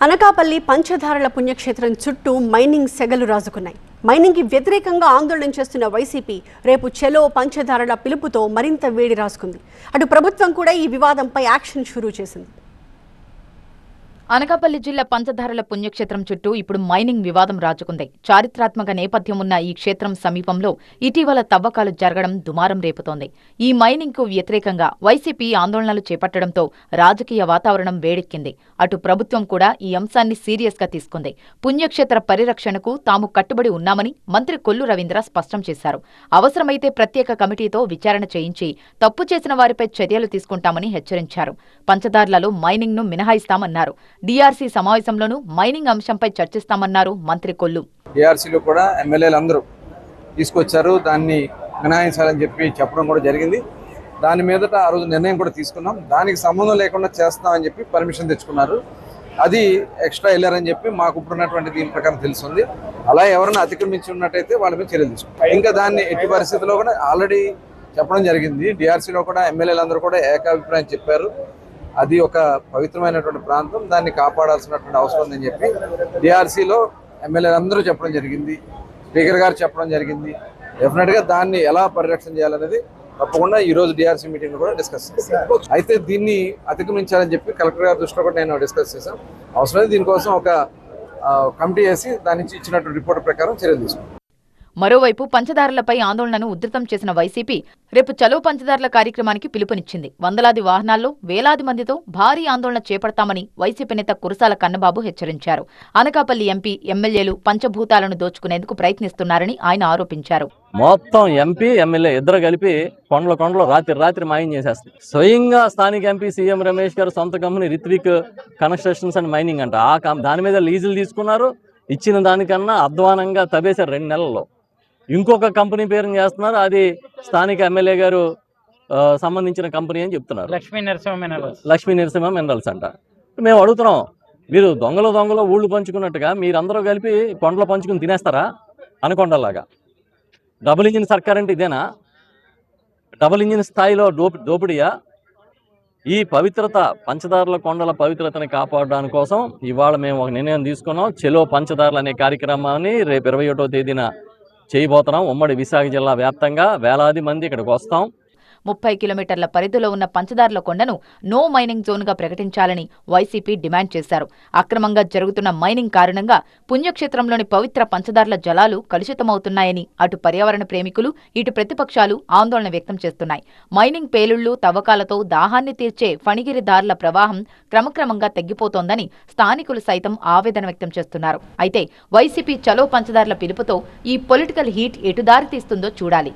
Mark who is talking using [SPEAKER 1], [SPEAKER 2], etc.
[SPEAKER 1] అనకాపల్లి పంచదారల పుణ్యక్షేత్రం చుట్టూ మైనింగ్ సెగలు రాజుకున్నాయి. మైనింగ్కి వ్యతిరేకంగా ఆందోళన చేస్తున్న వైసీపీ రేపు చెలో పంచదారల పిలుపుతో మరింత వేడి రాసుకుంది. అటు ప్రభుత్వం కూడా ఈ వివాదంపై యాక్షన్ షురూ చేసింది.
[SPEAKER 2] అనకాపల్లి జిల్లా పంచదారల పుణ్యక్షేత్రం చుట్టూ ఇప్పుడు మైనింగ్ వివాదం రాజుకుంది. చారిత్రాత్మక నేపథ్యం ఉన్న ఈ క్షేత్రం సమీపంలో ఇటీవల తవ్వకాలు జరగడం దుమారం రేపుతోంది. ఈ మైనింగ్ కు వ్యతిరేకంగా వైసీపీ ఆందోళనలు చేపట్టడంతో రాజకీయ వాతావరణం వేడెక్కింది. అటు ప్రభుత్వం కూడా ఈ అంశాన్ని సీరియస్ గా తీసుకుంది. పుణ్యక్షేత్ర పరిరక్షణకు తాము కట్టుబడి ఉన్నామని మంత్రి కొల్లు రవీంద్ర స్పష్టం చేశారు. అవసరమైతే ప్రత్యేక కమిటీతో విచారణ చేయించి తప్పు చేసిన వారిపై చర్యలు తీసుకుంటామని హెచ్చరించారు. పంచదార్లలో మైనింగ్ ను మినహాయిస్తామన్నారు. డిఆర్సీ సమావేశంలోనూ మైనింగ్ అంశంపై చర్చిస్తామన్నారు మంత్రి కొల్లు.
[SPEAKER 3] డిఆర్సీలో కూడా ఎమ్మెల్యేలు అందరూ తీసుకొచ్చారు, దాన్ని మినహాయించాలని చెప్పడం కూడా జరిగింది. దాని మీదట ఆ రోజు నిర్ణయం కూడా తీసుకున్నాం. దానికి సంబంధం లేకుండా చేస్తామని చెప్పి పర్మిషన్ తెచ్చుకున్నారు. అది ఎక్స్ట్రా వెళ్ళారని చెప్పి మాకు ఇప్పుడున్నటువంటి దీని ప్రకారం తెలుస్తుంది. అలా ఎవరైనా అతిక్రమించి ఉన్నట్టయితే వాళ్ళ మీద చర్యలు తీసుకుంటాం. ఇంకా దాన్ని ఎట్టి పరిస్థితుల్లో కూడా ఆల్రెడీ చెప్పడం జరిగింది. డిఆర్సీలో కూడా ఎమ్మెల్యేలు అందరూ కూడా ఏకాభిప్రాయం చెప్పారు. అది ఒక పవిత్రమైనటువంటి ప్రాంతం, దాన్ని కాపాడాల్సినటువంటి అవసరం ఉందని చెప్పి డిఆర్సీలో ఎమ్మెల్యేలు అందరూ చెప్పడం జరిగింది. స్పీకర్ గారు చెప్పడం జరిగింది. డెఫినెట్గా దాన్ని ఎలా పరిరక్షణ చేయాలనేది తప్పకుండా ఈ రోజు డిఆర్సీ మీటింగ్ కూడా డిస్కస్ చేశాం. అయితే దీన్ని అతిక్రమించాలని చెప్పి కలెక్టర్ గారి దృష్టిలో కూడా నేను డిస్కస్ చేశాం. అవసరమైతే దీనికోసం ఒక కమిటీ వేసి దాని నుంచి ఇచ్చినటువంటి రిపోర్ట్ ప్రకారం చర్యలు తీసుకుంటాం.
[SPEAKER 2] మరోవైపు పంచదారులపై ఆందోళనను ఉధృతం చేసిన వైసీపీ రేపు చలో పంచదారుల కార్యక్రమానికి పిలుపునిచ్చింది. వందలాది వాహనాల్లో వేలాది మందితో భారీ ఆందోళన చేపడతామని వైసీపీ నేత కురసాల కన్నబాబు హెచ్చరించారు. అనకాపల్లి ఎంపీ, ఎమ్మెల్యేలు పంచభూతాలను దోచుకునేందుకు ప్రయత్నిస్తున్నారని ఆయన ఆరోపించారు.
[SPEAKER 4] మొత్తం ఎంపీ, ఎమ్మెల్యే ఇద్దరు కలిపి కొండలు రాత్రి మాయం చేసేస్తారు. స్వయంగా స్థానిక ఎంపీ సీఎం రమేష్ గారు సొంత company Ritwik constructions and mining అంట, దాని మీద లీజులు తీసుకున్నారు. ఇచ్చిన దానికన్నా అధ్వానంగా తవ్వేశారు 2 నెలల్లో. ఇంకొక కంపెనీ పేరుని చేస్తున్నారు, అది స్థానిక ఎమ్మెల్యే గారు సంబంధించిన కంపెనీ అని చెప్తున్నారు. లక్ష్మీ నరసింహ మినరల్స్ అంట. మేము అడుగుతున్నాం, మీరు దొంగలు ఊళ్ళు పంచుకున్నట్టుగా మీరందరూ కలిపి కొండలు పంచుకుని తినేస్తారా? అనకొండలాగా డబుల్ ఇంజిన్ సర్కార్ అంటే ఇదేనా? డబుల్ ఇంజిన్ స్థాయిలో దోపిడీయా? ఈ పవిత్రత, పంచదారుల కొండల పవిత్రతని కాపాడడానికి కోసం ఇవాళ మేము ఒక నిర్ణయం తీసుకున్నాం. చెలో పంచదారులు అనే కార్యక్రమాన్ని రేపు 21వ తేదీన చేయబోతున్నాం. ఉమ్మడి విశాఖ జిల్లా వ్యాప్తంగా వేలాది మంది ఇక్కడికి వస్తాం.
[SPEAKER 2] 30 కిలోమీటర్ల పరిధిలో ఉన్న పంచదారుల కొండను నో మైనింగ్ జోన్గా ప్రకటించాలని వైసీపీ డిమాండ్ చేశారు. అక్రమంగా జరుగుతున్న మైనింగ్ కారణంగా పుణ్యక్షేత్రంలోని పవిత్ర పంచదారుల జలాలు కలుషితమవుతున్నాయని అటు పర్యావరణ ప్రేమికులు, ఇటు ప్రతిపక్షాలు ఆందోళన వ్యక్తం చేస్తున్నాయి. మైనింగ్ పేలుళ్లు, తవ్వకాలతో దాహాన్ని తీర్చే ఫణిగిరిదారుల ప్రవాహం క్రమక్రమంగా తగ్గిపోతోందని స్థానికులు సైతం ఆవేదన వ్యక్తం చేస్తున్నారు. అయితే వైసీపీ చలో పంచదారుల పిలుపుతో ఈ పొలిటికల్ హీట్ ఎటు దారి తీస్తుందో చూడాలి.